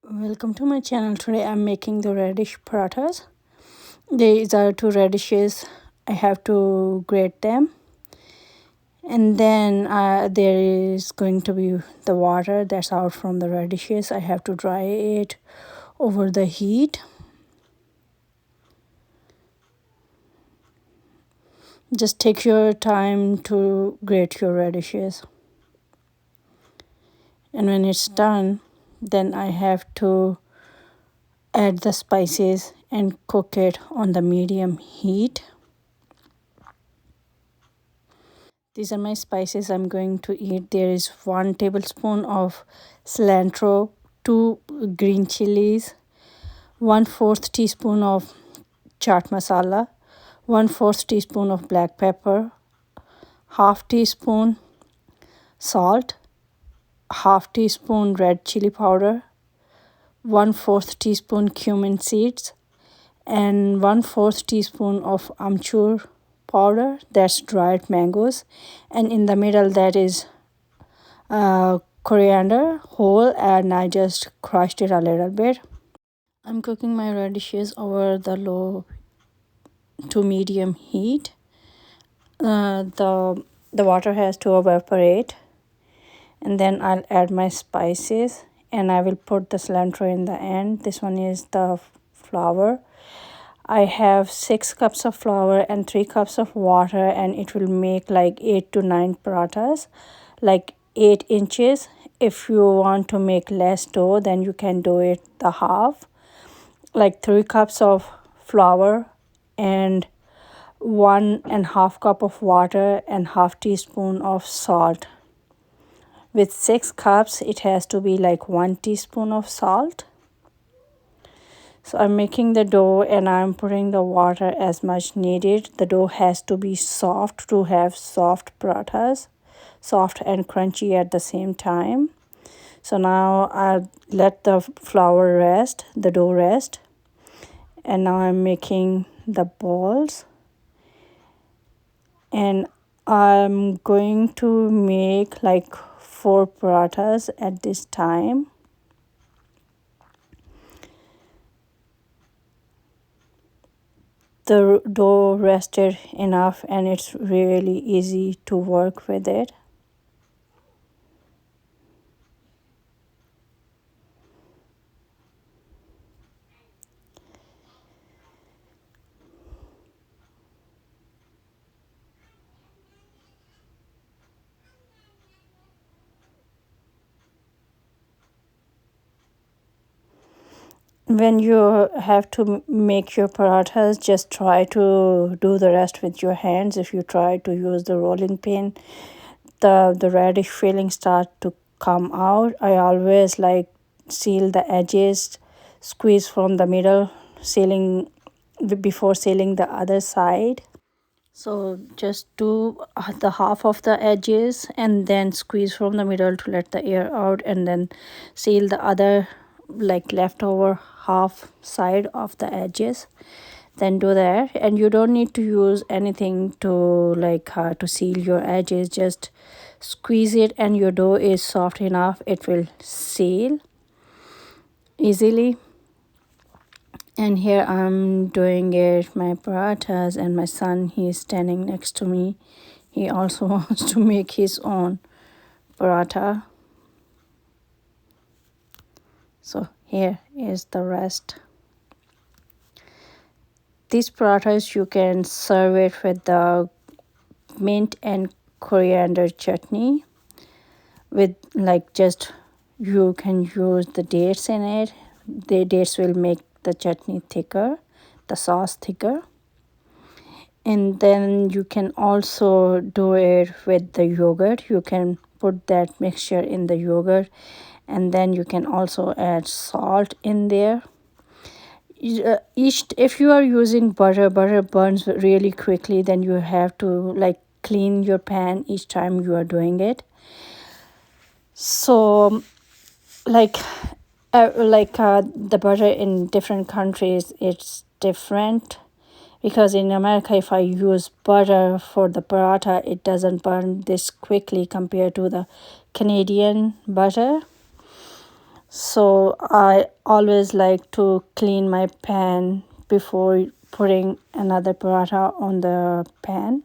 Welcome to my channel. Today I'm making the radish parathas. These are two radishes. I have to grate them, and then there is going to be the water that's out from the radishes. I have to dry it over the heat. Just take your time to grate your radishes, and when it's done, then I have to add the spices and cook it on the medium heat. These are my spices I'm going to eat. There is 1 tablespoon of cilantro, 2 green chilies, 1/4 teaspoon of chaat masala, 1/4 teaspoon of black pepper, half teaspoon salt, half teaspoon red chili powder, 1/4 teaspoon cumin seeds, and 1/4 teaspoon of amchur powder, that's dried mangoes, and in the middle that is coriander whole, and I just crushed it a little bit. I'm cooking my radishes over the low to medium heat. The water has to evaporate, and then I'll add my spices, and I will put the cilantro in the end. This one is the flour. I have 6 cups of flour and 3 cups of water, and it will make like 8 to 9 parathas, like 8 inches. If you want to make less dough, then you can do it the half, like 3 cups of flour and 1.5 cup of water and half teaspoon of salt. With 6 cups, it has to be like 1 teaspoon of salt. So I'm making the dough and I'm putting the water as much needed. The dough has to be soft to have soft parathas, soft and crunchy at the same time. So now I'll let the flour rest, the dough rest. And now I'm making the balls. And I'm going to make like 4 parathas at this time. The dough rested enough and it's really easy to work with it. When you have to make your parathas, just try to do the rest with your hands. If you try to use the rolling pin, the radish filling start to come out. I always like seal the edges, squeeze from the middle, sealing before sealing the other side. So just do the half of the edges and then squeeze from the middle to let the air out, and then seal the other like leftover half side of the edges. Then do that, and you don't need to use anything to to seal your edges. Just squeeze it and your dough is soft enough, it will seal easily. And here I'm doing it my parathas, and my son, he is standing next to me. He also wants to make his own paratha. So here is the rest. These parathas you can serve it with the mint and coriander chutney, with like just you can use the dates in it. The dates will make the chutney thicker, the sauce thicker. And then you can also do it with the yogurt. You can put that mixture in the yogurt, and then you can also add salt in there. If you are using butter burns really quickly, then you have to like clean your pan each time you are doing it. So the butter in different countries, it's different, because in America, if I use butter for the paratha, it doesn't burn this quickly compared to the Canadian butter. So I always like to clean my pan before putting another paratha on the pan.